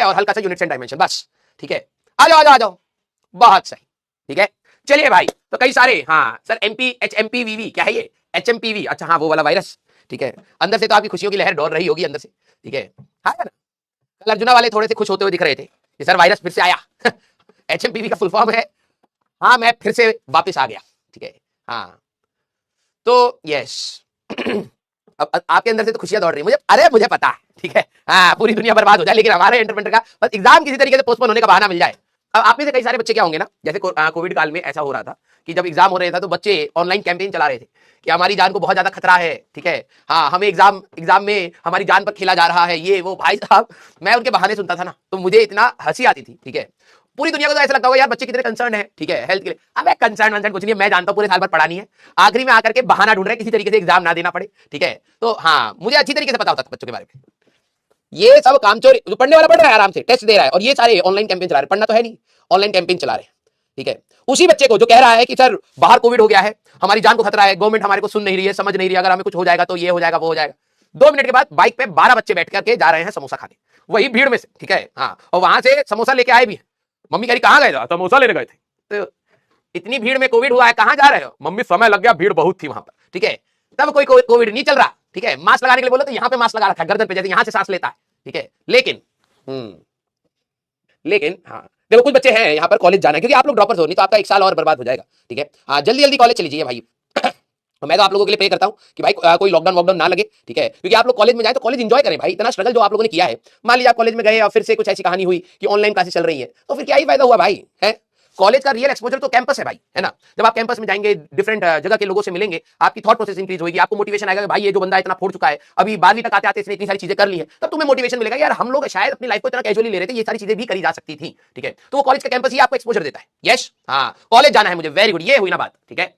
और हल्का सा यूनिट्स एंड डायमेंशन, बस। ठीक है, आ जाओ आ जाओ आ जाओ, बहुत सही। ठीक है, चलिए भाई, तो कई सारे, हाँ सर HMPV क्या है ये? HMPV, अच्छा हाँ वो वाला वायरस। ठीक है, अंदर से तो आपकी खुशियों की लहर दौड़ रही होगी अंदर से। ठीक है, हाँ ना, कल अर्जुना वाले थोड़े से खुश होते हुए दिख रहे थे कि सर वायरस फिर से आया। HMPV का फुल फॉर्म है, हाँ मैं फिर से वापस आ गया। ठीक है, हाँ तो यस। अब आपके अंदर से तो खुशियां दौड़ रही है, मुझे, अरे मुझे पता है। ठीक है, हाँ पूरी दुनिया बर्बाद हो जाए लेकिन हमारे एंटरप्रेन्योर का बस एग्जाम किसी तरीके से पोस्टपोन होने का बहाना मिल जाए। अब आप में से कई सारे बच्चे क्या होंगे ना, जैसे कोविड काल में ऐसा हो रहा था कि जब एग्जाम हो रहा था तो बच्चे ऑनलाइन कैंपेन चला रहे थे कि हमारी जान को बहुत ज्यादा खतरा है। ठीक है, हाँ हमें एग्जाम में हमारी जान पर खेला जा रहा है, ये वो। भाई साहब मैं उनके बहाने सुनता था ना तो मुझे इतना हंसी आती थी। ठीक है, पूरी दुनिया को तो ऐसा लगता होगा यार बच्चे कितने कंसर्न है। ठीक है, हेल्थ के लिए। अब कंसर्न वंसर्न कुछ नहीं है, मैं जानता हूं पूरे साल भर पढ़ा नहीं है, आखिरी में आकर के बहाना ढूंढ रहे किसी तरीके से एग्जाम ना देना पड़े। ठीक है, तो हाँ मुझे अच्छी तरीके से पता होता था बच्चों के बारे में। ये सब कामचोरी, जो पढ़ने वाला पढ़ रहा है आराम से टेस्ट दे रहा है, और ये सारे ऑनलाइन कैंपेन चला रहे, पढ़ना तो है नहीं, ऑनलाइन कैंपेन चला रहे हैं। ठीक है, उसी बच्चे को जो कह रहा है कि सर बाहर कोविड हो गया है, हमारी जान को खतरा है, गवर्नमेंट हमारे को सुन नहीं रही है, समझ नहीं रही है, अगर हमें कुछ हो जाएगा तो ये हो जाएगा वो हो जाएगा। 2 मिनट के बाद बाइक पे 12 बच्चे बैठ करके जा रहे हैं समोसा खाने, वही भीड़ में से। ठीक है, हाँ, और वहां से समोसा लेके आए भी हैं। मम्मी कह रही कहाँ गए थे? समोसा लेने गए थे। तो इतनी भीड़ में कोविड हुआ है, कहाँ जा रहे हो? मम्मी समय लग गया, भीड़ बहुत थी वहां पर। ठीक है, तब कोई कोविड नहीं चल रहा। ठीक है, मास्क लगाने के लिए बोलो तो यहाँ पे मास्क लगा रखा है गर्दन पे, जैसे यहाँ से सांस लेता है। ठीक है, लेकिन हाँ देखो कुछ बच्चे हैं यहाँ पर कॉलेज जाना है, क्योंकि आप लोग ड्रॉपर्स हो, नहीं तो आपका 1 साल और बर्बाद हो जाएगा। ठीक है, हाँ जल्दी जल्दी कॉलेज चली जाइए भाई। मैं तो आप लोगों के लिए प्रे करता हूँ कि भाई कोई लॉकडाउन वॉकडाउन ना लगे। ठीक है, क्योंकि आप लोग कॉलेज में जाए तो कॉलेज एंजॉय करें भाई, इतना स्ट्रगल जो आप लोगों ने किया है। मान लीजिए आप कॉलेज में गए और फिर से कुछ ऐसी कहानी हुई कि ऑनलाइन क्लासेस चल रही है, तो फिर क्या ही फायदा हुआ भाई? है कॉलेज का रियल एक्सपोजर तो कैंपस है भाई, है ना। जब आप कैंपस में जाएंगे, डिफरेंट जगह के लोगों से मिलेंगे, आपकी थॉट प्रोसेस इंक्रीज होगी, आपको मोटिवेशन आएगा कि भाई ये जो बंदा इतना फोड़ चुका है, अभी 12वीं तक आते आते इसने इतनी सारी चीजें कर ली है, तब तुम्हें मोटिवेशन मिलेगा यार हम लोग शायद अपनी लाइफ को इतना कैजुअली ले रहे थे, ये सारी चीजें भी करी जा सकती थी। ठीक है, तो वो कॉलेज का कैंपस ही आपको एक्सपोजर देता है। यस, हाँ कॉलेज जाना है मुझे, वेरी गुड, ये हुई ना बात। ठीक है,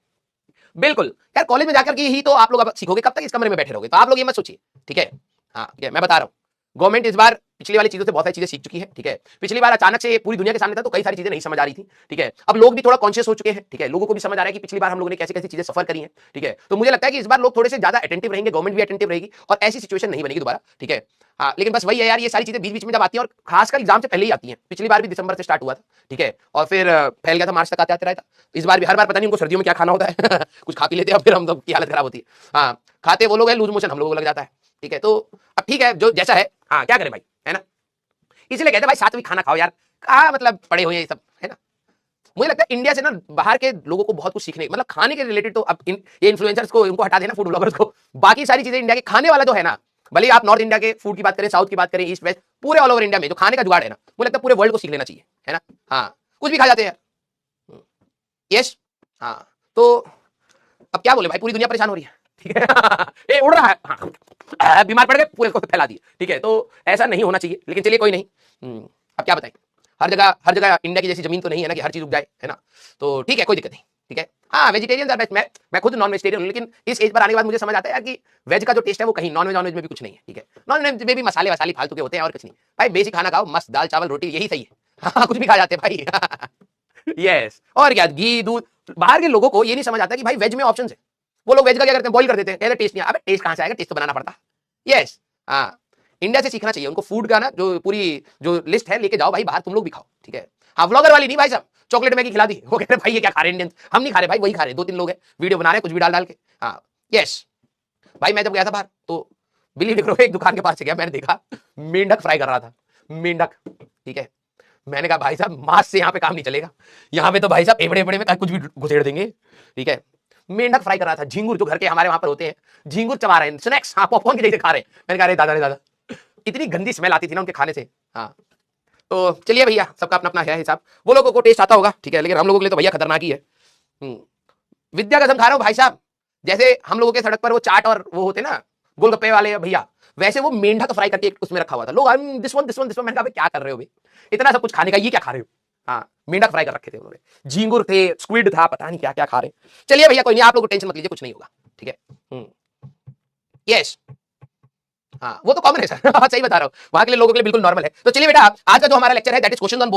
बिल्कुल यार, कॉलेज में जाकर के ही तो आप लोग अब सीखोगे, कब तक इस कमरे में बैठे रहोगे? तो आप लोग ये मत सोचिए। ठीक है, हाँ ठीक है, मैं बता रहा हूँ, गवर्नमेंट इस बार पिछली वाली चीजों से बहुत सारी चीजें सीख चुकी है। ठीक है, पिछली बार अचानक से पूरी दुनिया के सामने था तो कई सारी चीजें नहीं समझ आ रही थी। ठीक है, अब लोग भी थोड़ा कॉन्शियस हो चुके हैं। ठीक है, लोगों को भी समझ आ रहा है कि पिछली बार हम लोगों ने कैसी कैसी चीजें सफर करी हैं। ठीक है, तो मुझे लगता है कि इस बार लोग थोड़े से ज्यादा अटेंटिव रहेंगे, गवर्नमेंट भी अटेंटिव रहेगी और ऐसी सिचुएशन नहीं बनेगी दोबारा। ठीक है, हाँ लेकिन बस वही है यार, ये सारी चीजें बीच बीच में जब आती हैं और खासकर एग्जाम से पहले ही आती हैं। पिछली बार भी दिसंबर से स्टार्ट हुआ था। ठीक है, और फिर फैल गया था, मार्च तक आते आते रहता। इस बार भी हर बार पता नहीं उनको सर्दियों में क्या खाना होता है। कुछ खा पी लेते हैं और फिर हम सबकी हालत खराब होती है। हाँ, खाते वो लोग हैं, लूज मोशन हम लोगों को लग जाता है। ठीक है, तो अब ठीक है जो जैसा है, हाँ क्या करें भाई, है ना। इसलिए कहते हैं भाई साथ में खाना खाओ यार, कहाँ मतलब पड़े हुए ये सब, है ना। मुझे लगता है इंडिया से ना बाहर के लोगों को बहुत कुछ सीखने, मतलब खाने के रिलेटेड तो अब ये इन्फ्लुएंसर्स को इनको हटा देना, फूड ब्लॉगर्स को, बाकी सारी चीजें इंडिया के खाने वाला जो है ना, भले आप नॉर्थ इंडिया के फूड की बात करें, साउथ की बात करें, ईस्ट वेस्ट, पूरे ऑल ओवर इंडिया में जो खाने का जुगाड़ है ना, मुझे लगता है पूरे वर्ल्ड को सीख लेना चाहिए, है ना। हाँ कुछ भी खा जाते हैं यार। यस, हाँ तो अब क्या बोले भाई, पूरी दुनिया परेशान हो रही है। ठीक है, ये उड़ रहा है, हाँ बीमार पड़ गए पूरे को फैला दिए। ठीक है, तो ऐसा नहीं होना चाहिए, लेकिन चलिए कोई नहीं। अब क्या बताएं, हर जगह इंडिया की जैसी जमीन तो नहीं है ना कि हर चीज उग जाए, है ना। तो ठीक है, कोई दिक्कत नहीं। ठीक है, हाँ वेजिटेरियन बेस्ट, मैं खुद नॉन वेजिटेरियन हूँ, लेकिन इस एज पर आने के बाद मुझे समझ आता है यार कि वेज का जो टेस्ट है वो कहीं नॉन वेज में भी कुछ नहीं है। ठीक है, नॉन वेज में भी मसाले वसाले फालतू के होते हैं और कुछ नहीं भाई, बेसिक खाना खाओ, मस्त दाल चावल रोटी, यही सही है। हाँ कुछ भी खा जाते हैं भाई। यस, और क्या, घी दूध। बाहर के लोगों को ये नहीं समझ आता कि भाई वेज में ऑप्शन है, वो लोग वेज का क्या करते हैं, बॉईल कर देते हैं, कहते हैं टेस्ट नहीं। अबे टेस्ट कहां से आएगा, टेस्ट तो बनाना पड़ता है। यस, हाँ इंडिया से सीखना चाहिए उनको, फूड का ना जो पूरी जो लिस्ट है लेके जाओ भाई बाहर, तुम लोग भी खाओ। ठीक है, हाँ व्लॉगर वाली नहीं भाई साहब, चॉकलेट मैगी खिला दी, वो कह रहे भाई ये क्या खा रहे इंडियंस, हम नहीं खा रहे भाई, वही खा रहे, 2-3 लोग हैं वीडियो बना रहे कुछ भी डाल डाल के। हाँ यस भाई, मैं जब गया था बाहर तो बिलीव नहीं करोगे, एक दुकान के पास से गया, मैंने देखा मेंढक फ्राई कर रहा था, मेंढक। ठीक है, मैंने कहा भाई साहब मांस से यहाँ पे काम नहीं चलेगा, यहाँ पे तो भाई साहब एबड़े एबड़े में कुछ भी घुसेड़ देंगे। ठीक है, मेंढक फ्राई कर रहा था, झींगुर जो घर के हमारे वहां पर होते हैं, झींगुर चबा रहे हैं, स्नैक्स, हाँ पॉपकॉर्न की जैसे खा रहे हैं। मैंने कहा अरे दादा इतनी गंदी स्मेल आती थी ना उनके खाने से। हाँ तो चलिए भैया, सबका अपना अपना है हिसाब, वो लोगों को टेस्ट आता होगा। ठीक है, लेकिन हम लोगों के लिए तो भैया खतरनाक ही है। विद्या कसम खा रहा हूँ भाई साहब, जैसे हम लोगों के सड़क पर वो चाट और वो होते ना गोलगप्पे वाले भैया, वैसे वो मेंढक फ्राई करके उसमें रखा हुआ था। लोग दिस वन। मैंने कहा क्या कर रहे हो भाई, इतना सब कुछ खाने का, ये क्या खा रहे हो। हाँ मेंढक फ्राई कर रखे थे उन्होंने, झींगुर थे, स्क्विड था, पता नहीं क्या क्या खा रहे। चलिए भैया कोई नहीं, आप लोग टेंशन मत लीजिए, कुछ नहीं होगा। ठीक है, यस, हाँ वो तो कॉमन है सर। सही बता रहा हूँ, वहां के लिए लोगों के लिए बिल्कुल नॉर्मल है। तो चलिए बेटा, आज का जो हमारा लेक्चर है दैट इज क्वेश्चन ऑन